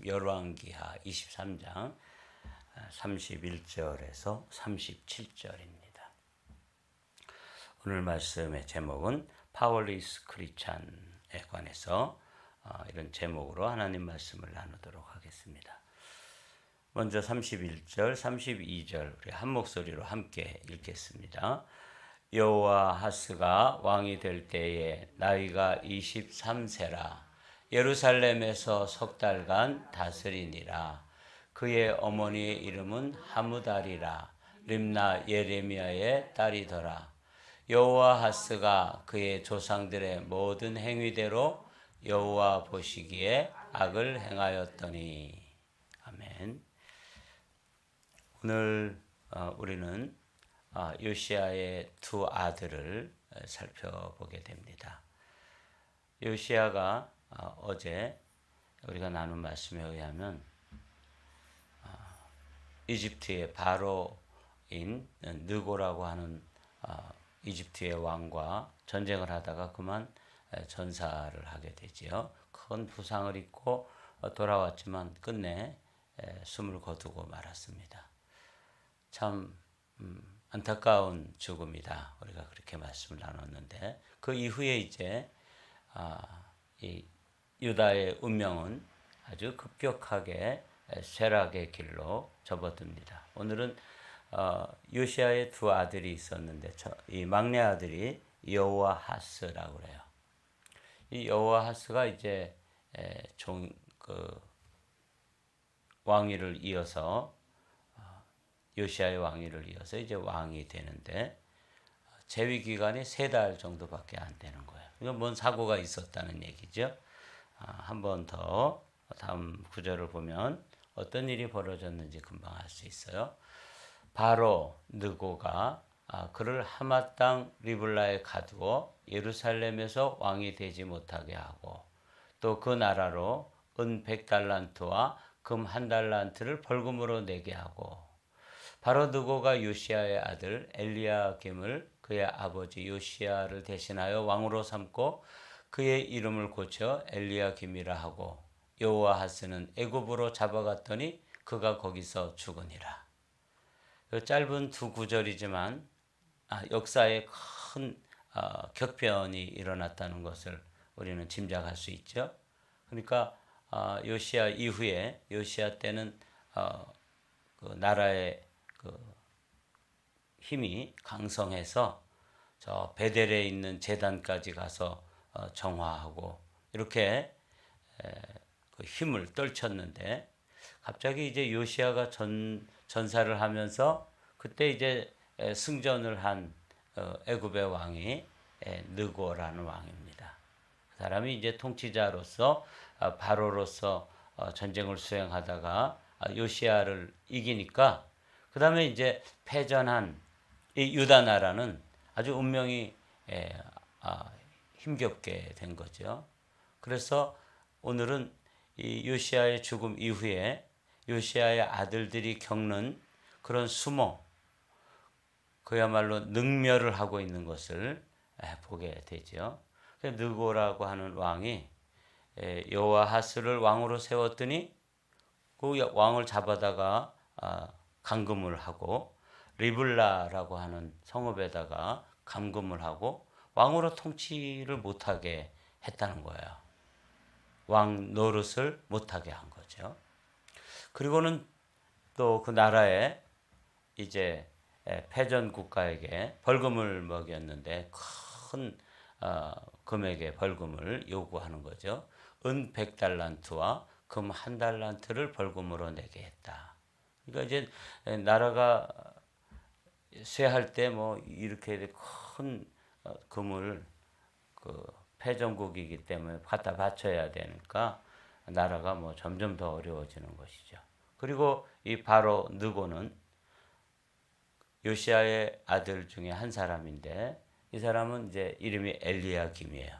열왕기하 23장 31절에서 37절입니다. 오늘 말씀의 제목은 파월리스 크리찬에 관해서 이런 제목으로 하나님 말씀을 나누도록 하겠습니다. 먼저 31절, 32절 우리 한 목소리로 함께 읽겠습니다. 여호와하스가 왕이 될 때에 나이가 23세라 예루살렘에서 석 달간 다스리니라. 그의 어머니의 이름은 하무달이라 림나 예레미야의 딸이더라. 여호와하스가 그의 조상들의 모든 행위대로 여호와 보시기에 악을 행하였더니. 아멘. 오늘 우리는 요시야의 두 아들을 살펴보게 됩니다. 요시야가 어제 우리가 나눈 말씀에 의하면 이집트의 바로인 느고라고 하는 이집트의 왕과 전쟁을 하다가 그만 전사를 하게 되지요. 큰 부상을 입고 돌아왔지만 끝내 숨을 거두고 말았습니다. 참 안타까운 죽음이다. 우리가 그렇게 말씀을 나눴는데 그 이후에 이제 이 유다의 운명은 아주 급격하게 쇠락의 길로 접어듭니다. 오늘은 요시야의 두 아들이 있었는데 이 막내 아들이 여호와하스라고 그래요. 이 여호와하스가 이제 왕위를 이어서 요시야의 왕위를 이어서 이제 왕이 되는데 재위 기간이 3달 정도밖에 안 되는 거예요. 이건 뭔 사고가 있었다는 얘기죠. 한 번 더 다음 구절을 보면 어떤 일이 벌어졌는지 금방 알 수 있어요. 바로 느고가 그를 하맛 땅 리블라에 가두어 예루살렘에서 왕이 되지 못하게 하고 또 그 나라로 은 100달란트와 금 1달란트를 벌금으로 내게 하고 바로 느고가 요시야의 아들 엘리야김을 그의 아버지 요시야를 대신하여 왕으로 삼고 그의 이름을 고쳐 엘리야김이라 하고 여호와하스는 애굽으로 잡아갔더니 그가 거기서 죽으니라. 짧은 두 구절이지만 역사에 큰 격변이 일어났다는 것을 우리는 짐작할 수 있죠. 그러니까 요시야 이후에 요시야 때는 그 나라의 그 힘이 강성해서 저 베델에 있는 제단까지 가서 정화하고 이렇게 그 힘을 떨쳤는데 갑자기 이제 요시야가 전사를 하면서 그때 이제 승전을 한 애굽의 왕이 느고라는 왕입니다. 그 사람이 이제 통치자로서 바로로서 전쟁을 수행하다가 요시야를 이기니까 그 다음에 이제 패전한 이 유다 나라는 아주 운명이 힘겹게 된 거죠. 그래서 오늘은 이 요시야의 죽음 이후에 요시야의 아들들이 겪는 그런 수모, 그야말로 능멸을 하고 있는 것을 보게 되죠. 느고라고 하는 왕이 여호와하스를 왕으로 세웠더니 그 왕을 잡아다가 감금을 하고 리블라라고 하는 성읍에다가 감금을 하고 왕으로 통치를 못하게 했다는 거예요. 왕 노릇을 못하게 한 거죠. 그리고는 또 그 나라에 이제 패전 국가에게 벌금을 먹였는데 큰 금액의 벌금을 요구하는 거죠. 은 100달란트와 금 1달란트를 벌금으로 내게 했다. 그러니까 이제 나라가 쇠할 때 뭐 이렇게 큰 금을 그 패전국이기 때문에 갖다 바쳐야 되니까 나라가 뭐 점점 더 어려워지는 것이죠. 그리고 이 바로 느고는 요시야의 아들 중에 한 사람인데 이 사람은 이제 이름이 엘리야김이에요.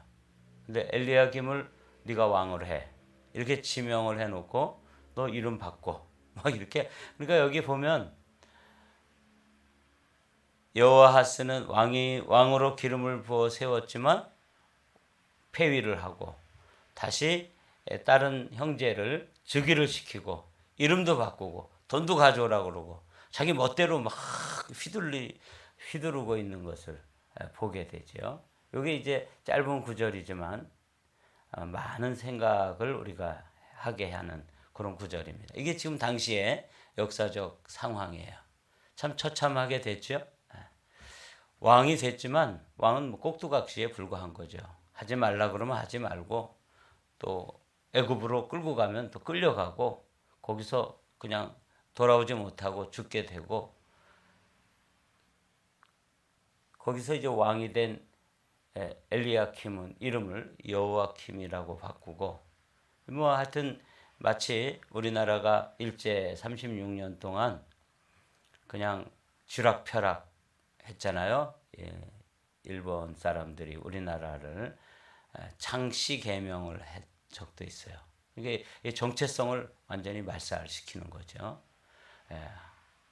근데 엘리야김을 네가 왕을 해. 이렇게 지명을 해놓고 너 이름 바꿔. 막 이렇게. 그러니까 여기 보면 여호와하스는 왕으로 기름을 부어 세웠지만 폐위를 하고 다시 다른 형제를 즉위를 시키고 이름도 바꾸고 돈도 가져오라고 그러고 자기 멋대로 막 휘두르고 있는 것을 보게 되죠. 이게 이제 짧은 구절이지만 많은 생각을 우리가 하게 하는 그런 구절입니다. 이게 지금 당시의 역사적 상황이에요. 참 처참하게 됐죠. 왕이 됐지만 왕은 뭐 꼭두각시에 불과한 거죠. 하지 말라 그러면 하지 말고 또 애굽으로 끌고 가면 또 끌려가고 거기서 그냥 돌아오지 못하고 죽게 되고 거기서 이제 왕이 된 엘리야킴은 이름을 여호야킴이라고 바꾸고 뭐 하여튼 마치 우리나라가 일제 36년 동안 그냥 쥐락펴락 했잖아요. 일본 사람들이 우리나라를 창씨 개명을 한 적도 있어요. 이게 정체성을 완전히 말살시키는 거죠.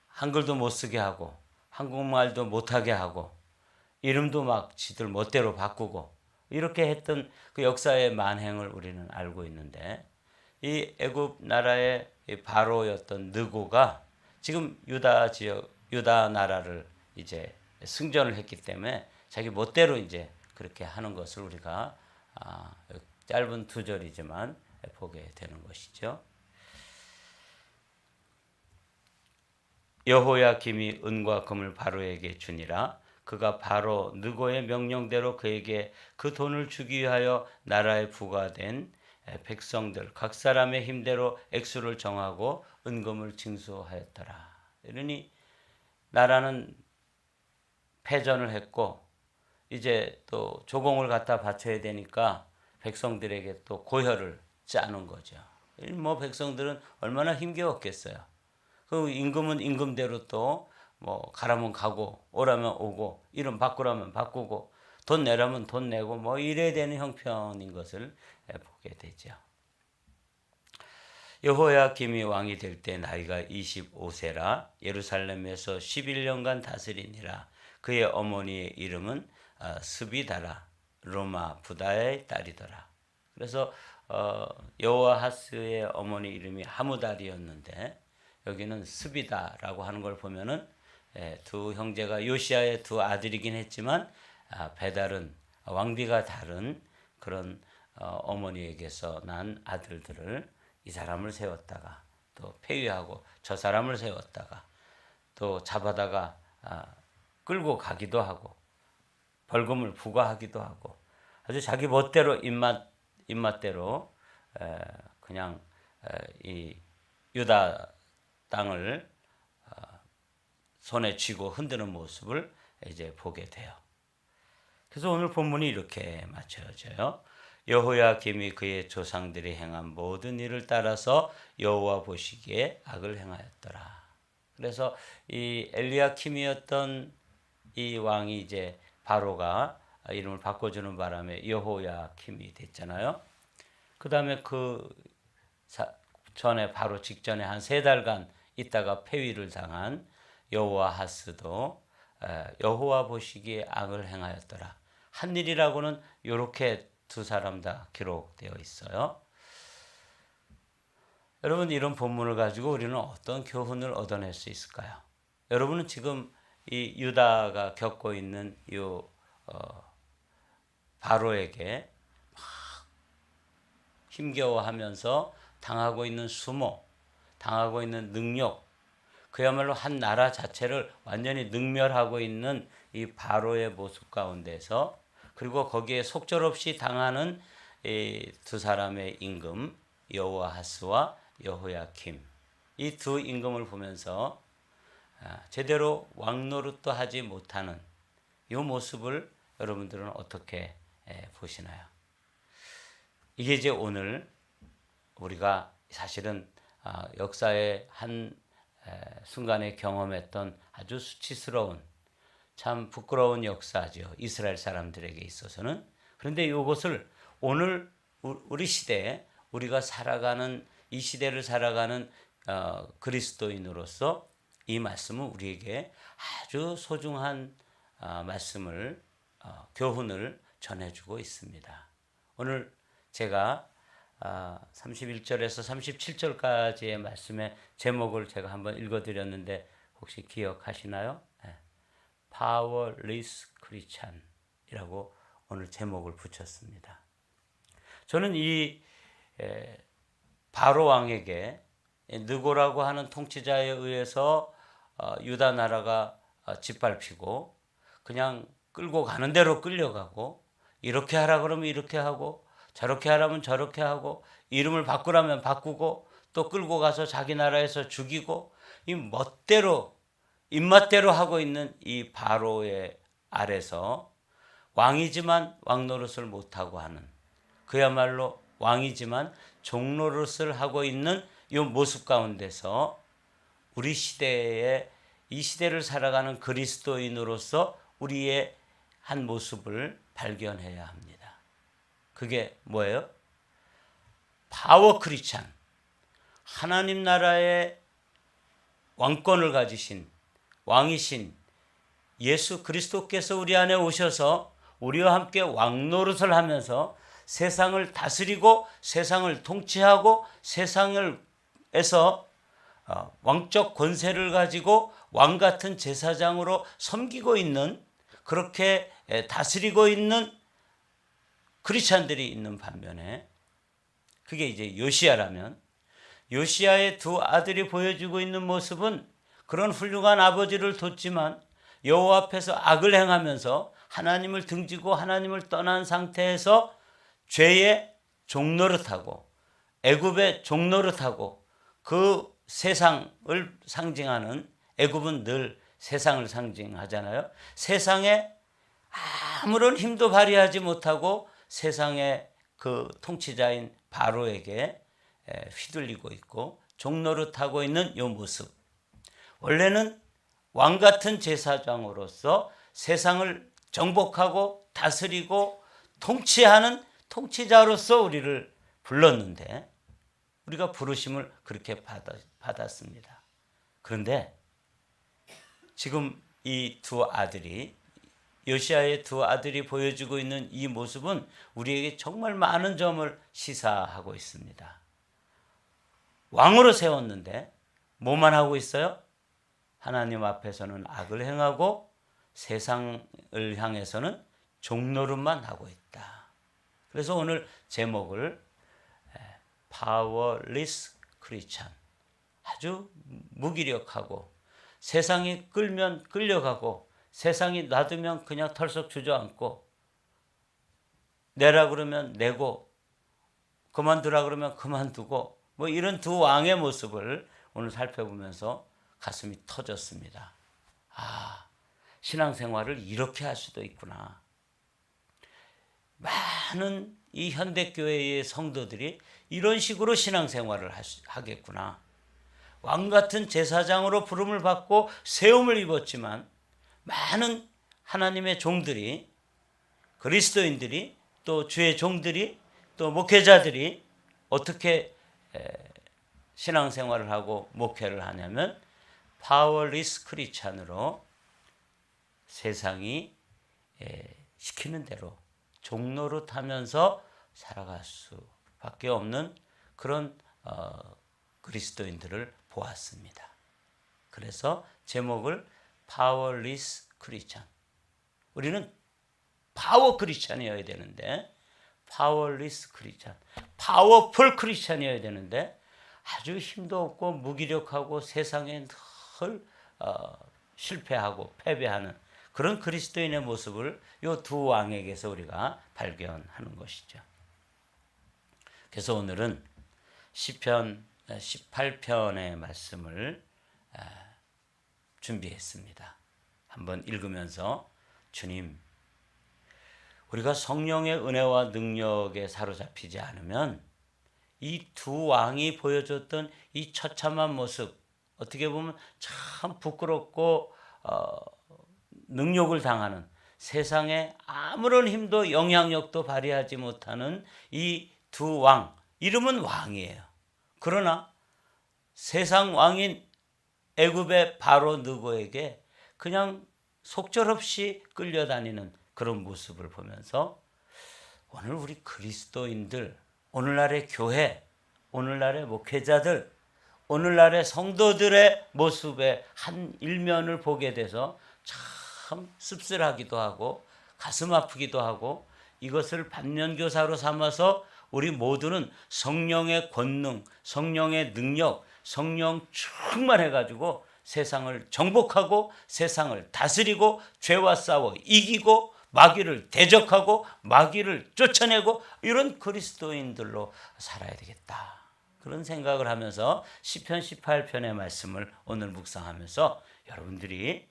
한글도 못 쓰게 하고 한국말도 못하게 하고 이름도 막 지들 멋대로 바꾸고 이렇게 했던 그 역사의 만행을 우리는 알고 있는데 이 애굽 나라의 바로였던 느고가 지금 유다 지역 유다 나라를 이제 승전을 했기 때문에 자기 멋대로 이제 그렇게 하는 것을 우리가 짧은 두 절이지만 보게 되는 것이죠. 여호야김이 은과 금을 바로에게 주니라. 그가 바로 느고의 명령대로 그에게 그 돈을 주기 위하여 나라에 부과된 백성들 각 사람의 힘대로 액수를 정하고 은금을 징수하였더라. 이러니 나라는 패전을 했고 이제 또 조공을 갖다 바쳐야 되니까 백성들에게 또 고혈을 짜는 거죠. 뭐 백성들은 얼마나 힘겨웠겠어요. 그 임금은 임금대로 또 뭐 가라면 가고 오라면 오고 이름 바꾸라면 바꾸고 돈 내라면 돈 내고 뭐 이래야 되는 형편인 것을 보게 되죠. 여호야김이 왕이 될 때 나이가 25세라 예루살렘에서 11년간 다스리니라. 그의 어머니의 이름은 스비다라 로마 부다의 딸이더라. 그래서 여호아하스의 어머니 이름이 하무달이었는데 여기는 스비다라고 하는 걸 보면은 두 형제가 요시아의 두 아들이긴 했지만 배달은 왕비가 다른 그런 어머니에게서 난 아들들을 이 사람을 세웠다가 또 폐위하고 저 사람을 세웠다가 또 잡아다가 끌고 가기도 하고 벌금을 부과하기도 하고 아주 자기 멋대로 입맛대로 그냥 이 유다 땅을 손에 쥐고 흔드는 모습을 이제 보게 돼요. 그래서 오늘 본문이 이렇게 맞춰져요. 여호야김이 그의 조상들이 행한 모든 일을 따라서 여호와 보시기에 악을 행하였더라. 그래서 이 엘리야킴이었던 이 왕이 이제 바로가 이름을 바꿔주는 바람에 여호야킴이 됐잖아요. 그 다음에 전에 바로 직전에 한 3달간 있다가 폐위를 당한 여호아하스도 여호와 보시기에 악을 행하였더라. 한 일이라고는 이렇게 두 사람 다 기록되어 있어요. 여러분 이런 본문을 가지고 우리는 어떤 교훈을 얻어낼 수 있을까요? 여러분은 지금 이 유다가 겪고 있는 이 바로에게 막 힘겨워하면서 당하고 있는 수모, 당하고 있는 능욕, 그야말로 한 나라 자체를 완전히 능멸하고 있는 이 바로의 모습 가운데서 그리고 거기에 속절없이 당하는 이 두 사람의 임금 여호아하스와 여호야킴 이 두 임금을 보면서 제대로 왕노릇도 하지 못하는 이 모습을 여러분들은 어떻게 보시나요? 이게 이제 오늘 우리가 사실은 역사의 한 순간에 경험했던 아주 수치스러운 참 부끄러운 역사죠. 이스라엘 사람들에게 있어서는. 그런데 이것을 오늘 우리 시대에 우리가 살아가는 이 시대를 살아가는 그리스도인으로서 이 말씀은 우리에게 아주 소중한 교훈을 전해주고 있습니다. 오늘 제가 31절에서 37절까지의 말씀의 제목을 제가 한번 읽어드렸는데 혹시 기억하시나요? Powerless Christian이라고 오늘 제목을 붙였습니다. 저는 이 바로 왕에게 느고라고 하는 통치자에 의해서 유다 나라가 짓밟히고 그냥 끌고 가는 대로 끌려가고 이렇게 하라 그러면 이렇게 하고 저렇게 하라면 저렇게 하고 이름을 바꾸라면 바꾸고 또 끌고 가서 자기 나라에서 죽이고 이 멋대로 입맛대로 하고 있는 이 바로의 아래서 왕이지만 왕노릇을 못하고 하는 그야말로 왕이지만 종노릇을 하고 있는 이 모습 가운데서 우리 시대에 이 시대를 살아가는 그리스도인으로서 우리의 한 모습을 발견해야 합니다. 그게 뭐예요? 파워 크리스찬, 하나님 나라의 왕권을 가지신 왕이신 예수 그리스도께서 우리 안에 오셔서 우리와 함께 왕노릇을 하면서 세상을 다스리고 세상을 통치하고 세상에서 왕적 권세를 가지고 왕 같은 제사장으로 섬기고 있는 그렇게 다스리고 있는 크리스찬들이 있는 반면에 그게 이제 요시야라면 요시야의 두 아들이 보여주고 있는 모습은 그런 훌륭한 아버지를 뒀지만 여호와 앞에서 악을 행하면서 하나님을 등지고 하나님을 떠난 상태에서 죄의 종노릇하고 애굽의 종노릇하고 그 세상을 상징하는 애굽은 늘 세상을 상징하잖아요. 세상에 아무런 힘도 발휘하지 못하고 세상의 그 통치자인 바로에게 휘둘리고 있고 종노릇하고 있는 이 모습. 원래는 왕 같은 제사장으로서 세상을 정복하고 다스리고 통치하는 통치자로서 우리를 불렀는데 우리가 부르심을 그렇게 받았습니다. 그런데 지금 이 두 아들이 요시야의 두 아들이 보여주고 있는 이 모습은 우리에게 정말 많은 점을 시사하고 있습니다. 왕으로 세웠는데 뭐만 하고 있어요? 하나님 앞에서는 악을 행하고 세상을 향해서는 종노릇만 하고 있다. 그래서 오늘 제목을 Powerless Christian, 아주 무기력하고 세상이 끌면 끌려가고 세상이 놔두면 그냥 털썩 주저앉고 내라 그러면 내고 그만두라 그러면 그만두고 뭐 이런 두 왕의 모습을 오늘 살펴보면서 가슴이 터졌습니다. 신앙생활을 이렇게 할 수도 있구나. 많은 이 현대교회의 성도들이 이런 식으로 신앙생활을 하겠구나. 왕같은 제사장으로 부름을 받고 세움을 입었지만 많은 하나님의 종들이 그리스도인들이 또 주의 종들이 또 목회자들이 어떻게 신앙생활을 하고 목회를 하냐면 파워리스 크리스찬으로 세상이 시키는 대로 종노릇하면서 살아갈 수밖에 없는 그런 그리스도인들을 보았습니다. 그래서 제목을 파워리스 크리스찬. 우리는 파워 크리스찬이어야 되는데 파워리스 크리스찬, 파워풀 크리스찬이어야 되는데 아주 힘도 없고 무기력하고 세상에 늘 실패하고 패배하는 그런 그리스도인의 모습을 이 두 왕에게서 우리가 발견하는 것이죠. 그래서 오늘은 시편 18편의 말씀을 준비했습니다. 한번 읽으면서 주님, 우리가 성령의 은혜와 능력에 사로잡히지 않으면 이 두 왕이 보여줬던 이 처참한 모습, 어떻게 보면 참 부끄럽고 능욕을 당하는 세상에 아무런 힘도 영향력도 발휘하지 못하는 이 두 왕, 이름은 왕이에요. 그러나 세상 왕인 애굽의 바로 느고에게 그냥 속절없이 끌려다니는 그런 모습을 보면서 오늘 우리 그리스도인들, 오늘날의 교회, 오늘날의 목회자들, 오늘날의 성도들의 모습의 한 일면을 보게 돼서 참 씁쓸하기도 하고 가슴 아프기도 하고, 이것을 반면교사로 삼아서 우리 모두는 성령의 권능, 성령의 능력, 성령 충만해가지고 세상을 정복하고 세상을 다스리고 죄와 싸워 이기고 마귀를 대적하고 마귀를 쫓아내고 이런 그리스도인들로 살아야 되겠다. 그런 생각을 하면서 시편 18편의 말씀을 오늘 묵상하면서 여러분들이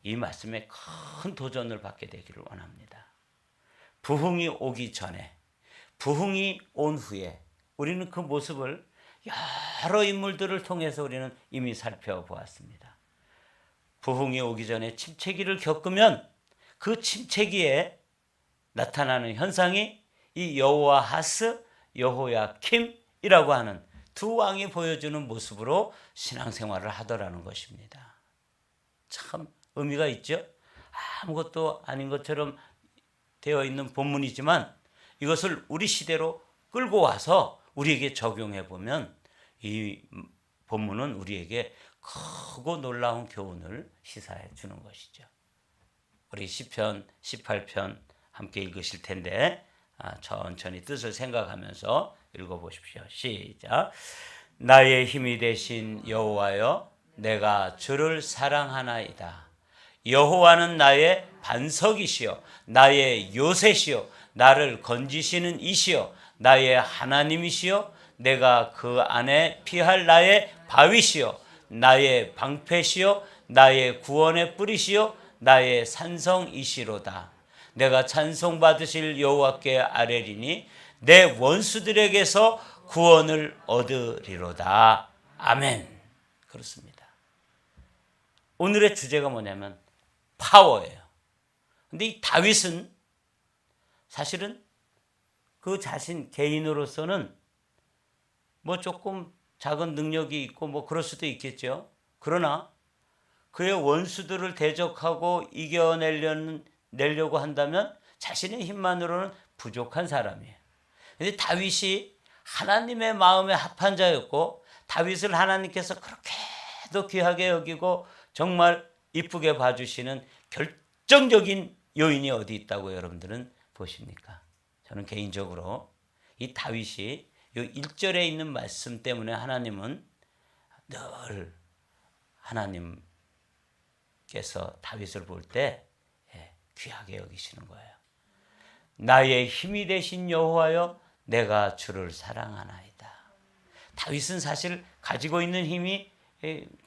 이 말씀에 큰 도전을 받게 되기를 원합니다. 부흥이 오기 전에, 부흥이 온 후에 우리는 그 모습을 여러 인물들을 통해서 우리는 이미 살펴보았습니다. 부흥이 오기 전에 침체기를 겪으면 그 침체기에 나타나는 현상이 이 여호아하스, 여호야킴이라고 하는 두 왕이 보여주는 모습으로 신앙생활을 하더라는 것입니다. 참 의미가 있죠. 아무것도 아닌 것처럼 되어 있는 본문이지만 이것을 우리 시대로 끌고 와서 우리에게 적용해 보면 이 본문은 우리에게 크고 놀라운 교훈을 시사해 주는 것이죠. 우리 시편 18편 함께 읽으실 텐데 천천히 뜻을 생각하면서 읽어보십시오. 시작. 나의 힘이 되신 여호와여, 내가 주를 사랑하나이다. 여호와는 나의 반석이시여, 나의 요새시여, 나를 건지시는 이시여, 나의 하나님이시여, 내가 그 안에 피할 나의 바위시여, 나의 방패시여, 나의 구원의 뿌리시여, 나의 산성이시로다. 내가 찬송받으실 여호와께 아뢰리니 내 원수들에게서 구원을 얻으리로다. 아멘. 그렇습니다. 오늘의 주제가 뭐냐면 파워예요. 근데 이 다윗은 사실은 그 자신 개인으로서는 뭐 조금 작은 능력이 있고 뭐 그럴 수도 있겠죠. 그러나 그의 원수들을 대적하고 이겨내려고 한다면 자신의 힘만으로는 부족한 사람이에요. 근데 다윗이 하나님의 마음에 합한 자였고, 다윗을 하나님께서 그렇게도 귀하게 여기고 정말 이쁘게 봐주시는 결정적인 요인이 어디 있다고 여러분들은 보십니까? 저는 개인적으로 이 다윗이 이 1절에 있는 말씀 때문에 하나님은 늘 하나님께서 다윗을 볼 때 귀하게 여기시는 거예요. 나의 힘이 되신 여호와여, 내가 주를 사랑하나이다. 다윗은 사실 가지고 있는 힘이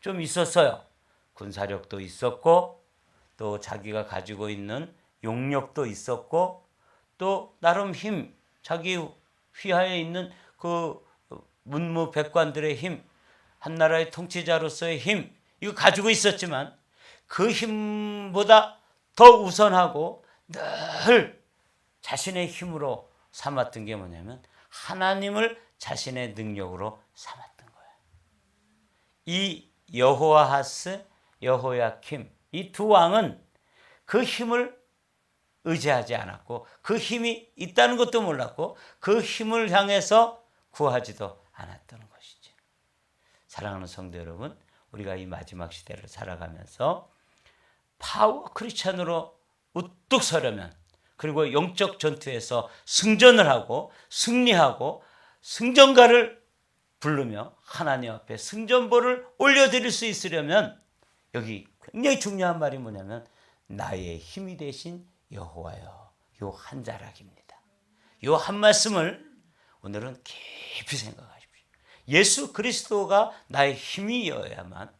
좀 있었어요. 군사력도 있었고 또 자기가 가지고 있는 용력도 있었고 또 나름 힘, 자기 휘하에 있는 그 문무백관들의 힘, 한 나라의 통치자로서의 힘, 이거 가지고 있었지만 그 힘보다 더 우선하고 늘 자신의 힘으로 삼았던 게 뭐냐면 하나님을 자신의 능력으로 삼았던 거예요. 이 여호아하스, 여호야킴, 이 두 왕은 그 힘을 의지하지 않았고 그 힘이 있다는 것도 몰랐고 그 힘을 향해서 구하지도 않았던 것이죠. 사랑하는 성도 여러분, 우리가 이 마지막 시대를 살아가면서 파워 크리스찬으로 우뚝 서려면, 그리고 영적 전투에서 승전을 하고 승리하고 승전가를 부르며 하나님 앞에 승전보를 올려드릴 수 있으려면 여기 굉장히 중요한 말이 뭐냐면 나의 힘이 되신 여호와여, 요 한 자락입니다. 요 한 말씀을 오늘은 깊이 생각하십시오. 예수 그리스도가 나의 힘이어야만,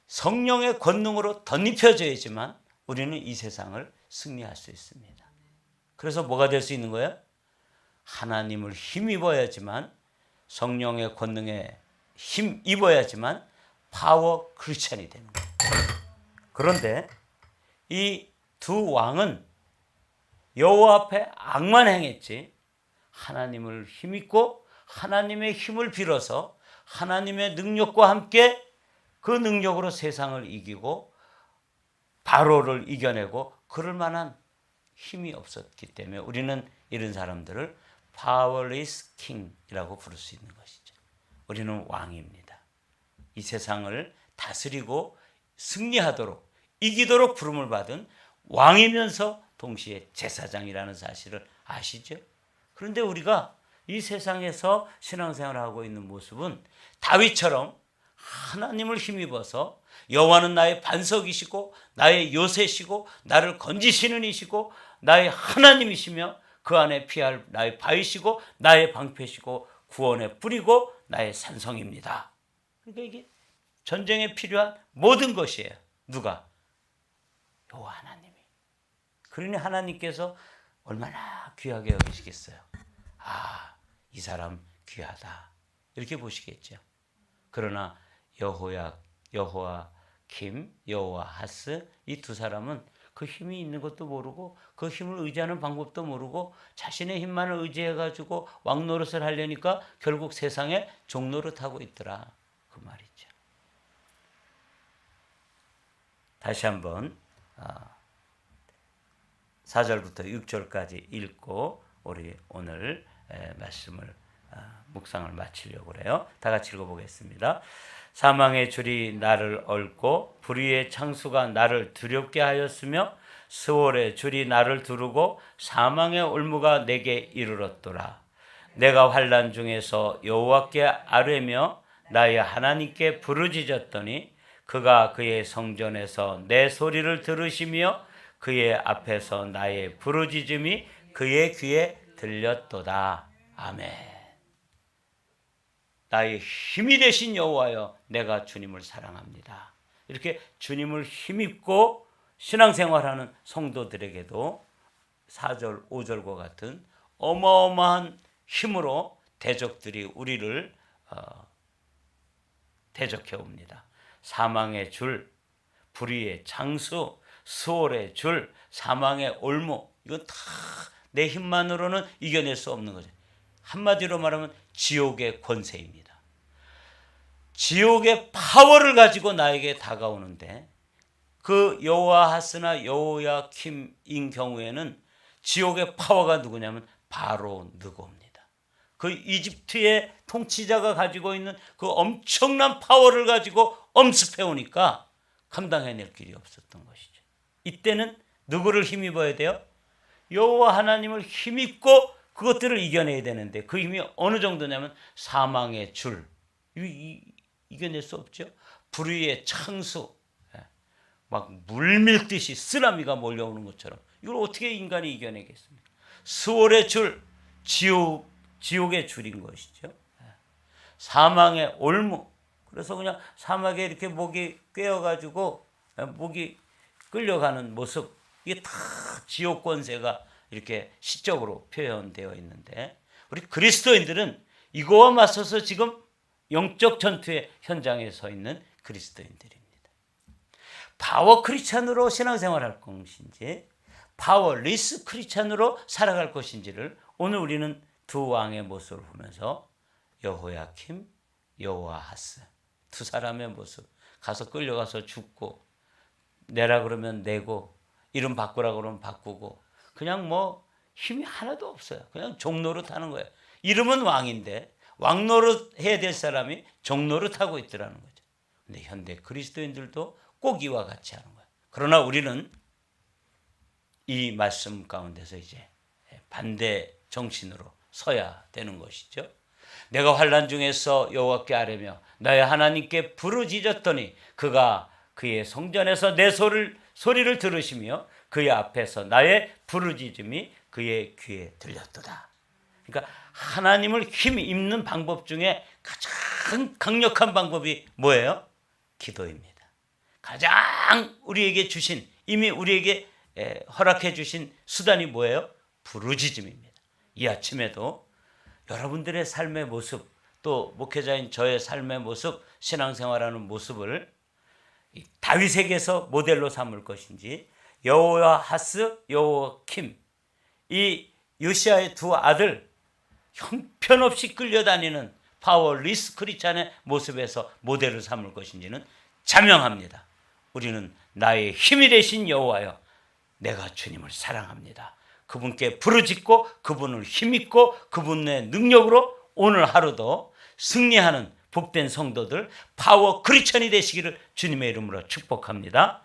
성령의 권능으로 덧입혀져야지만 우리는 이 세상을 승리할 수 있습니다. 그래서 뭐가 될 수 있는 거예요? 하나님을 힘입어야지만, 성령의 권능에 힘입어야지만 파워 크리스찬이 되는 거예요. 그런데 이 두 왕은 여호와 앞에 악만 행했지 하나님을 힘입고 하나님의 힘을 빌어서 하나님의 능력과 함께 그 능력으로 세상을 이기고 바로를 이겨내고 그럴 만한 힘이 없었기 때문에 우리는 이런 사람들을 powerless king이라고 부를 수 있는 것이죠. 우리는 왕입니다. 이 세상을 다스리고 승리하도록 이기도록 부름을 받은 왕이면서 동시에 제사장이라는 사실을 아시죠? 그런데 우리가 이 세상에서 신앙생활을 하고 있는 모습은 다윗처럼 하나님을 힘입어서 여호와는 나의 반석이시고 나의 요새시고 나를 건지시는 이시고 나의 하나님이시며 그 안에 피할 나의 바위시고 나의 방패시고 구원의 뿌리고 나의 산성입니다. 그러니까 이게 전쟁에 필요한 모든 것이에요. 누가? 여호와 하나님이. 그러니 하나님께서 얼마나 귀하게 여기시겠어요. 아, 이 사람 귀하다 이렇게 보시겠죠. 그러나 여호와킴, 여호와하스 이 두 사람은 그 힘이 있는 것도 모르고 그 힘을 의지하는 방법도 모르고 자신의 힘만을 의지해가지고 왕노릇을 하려니까 결국 세상에 종노릇하고 있더라 그 말이죠. 다시 한번 4절부터 6절까지 읽고 우리 오늘 말씀을 묵상을 마치려고 그래요. 다 같이 읽어보겠습니다. 사망의 줄이 나를 얽고 불의의 창수가 나를 두렵게 하였으며 스월의 줄이 나를 두르고 사망의 올무가 내게 이르렀도다. 내가 환난 중에서 여호와께 아뢰며 나의 하나님께 부르짖었더니 그가 그의 성전에서 내 소리를 들으시며 그의 앞에서 나의 부르짖음이 그의 귀에 들렸도다. 아멘. 나의 힘이 되신 여호와여, 내가 주님을 사랑합니다. 이렇게 주님을 힘입고 신앙생활하는 성도들에게도 4절, 5절과 같은 어마어마한 힘으로 대적들이 우리를 대적해 옵니다. 사망의 줄, 불의의 장수, 수월의 줄, 사망의 올무, 이건 다 내 힘만으로는 이겨낼 수 없는 거죠. 한마디로 말하면 지옥의 권세입니다. 지옥의 파워를 가지고 나에게 다가오는데 그 여호와하스나 여호야킴인 경우에는 지옥의 파워가 누구냐면 바로 느고입니다. 그 이집트의 통치자가 가지고 있는 그 엄청난 파워를 가지고 엄습해 오니까 감당해낼 길이 없었던 것이죠. 이때는 누구를 힘입어야 돼요? 여호와 하나님을 힘입고 그것들을 이겨내야 되는데 그 힘이 어느 정도냐면 사망의 줄, 이겨낼 수 없죠. 불의의 창수, 막 물밀듯이 쓰나미가 몰려오는 것처럼 이걸 어떻게 인간이 이겨내겠습니까? 스월의 줄, 지옥의 줄인 것이죠. 사망의 올무, 그래서 그냥 사막에 이렇게 목이 꿰어가지고 목이 끌려가는 모습, 이게 다 지옥 권세가 이렇게 시적으로 표현되어 있는데 우리 그리스도인들은 이거와 맞서서 지금 영적 전투의 현장에 서 있는 그리스도인들입니다. 파워 크리스찬으로 신앙생활할 것인지 파워리스 크리스찬으로 살아갈 것인지를 오늘 우리는 두 왕의 모습을 보면서 여호야킴, 여호아하스 두 사람의 모습, 가서 끌려가서 죽고 내라 그러면 내고 이름 바꾸라 그러면 바꾸고 그냥 뭐 힘이 하나도 없어요. 그냥 종노릇 하는 거예요. 이름은 왕인데 왕노릇 해야 될 사람이 종노릇 하고 있더라는 거죠. 근데 현대 그리스도인들도 꼭 이와 같이 하는 거예요. 그러나 우리는 이 말씀 가운데서 이제 반대 정신으로 서야 되는 것이죠. 내가 환난 중에서 여호와께 아뢰며 나의 하나님께 부르짖었더니 그가 그의 성전에서 내 소리를 들으시며 그의 앞에서 나의 부르짖음이 그의 귀에 들렸도다. 그러니까 하나님을 힘입는 방법 중에 가장 강력한 방법이 뭐예요? 기도입니다. 가장 우리에게 주신, 이미 우리에게 허락해 주신 수단이 뭐예요? 부르짖음입니다. 이 아침에도 여러분들의 삶의 모습, 또 목회자인 저의 삶의 모습, 신앙생활하는 모습을 다윗에게서 모델로 삼을 것인지 여호야하스, 여호야킴 이 요시아의 두 아들 형편없이 끌려다니는 파워리스 크리스찬의 모습에서 모델을 삼을 것인지는 자명합니다. 우리는 나의 힘이 되신 여호와여, 내가 주님을 사랑합니다. 그분께 부르짖고 그분을 힘입고 그분의 능력으로 오늘 하루도 승리하는 복된 성도들 파워 크리스천이 되시기를 주님의 이름으로 축복합니다.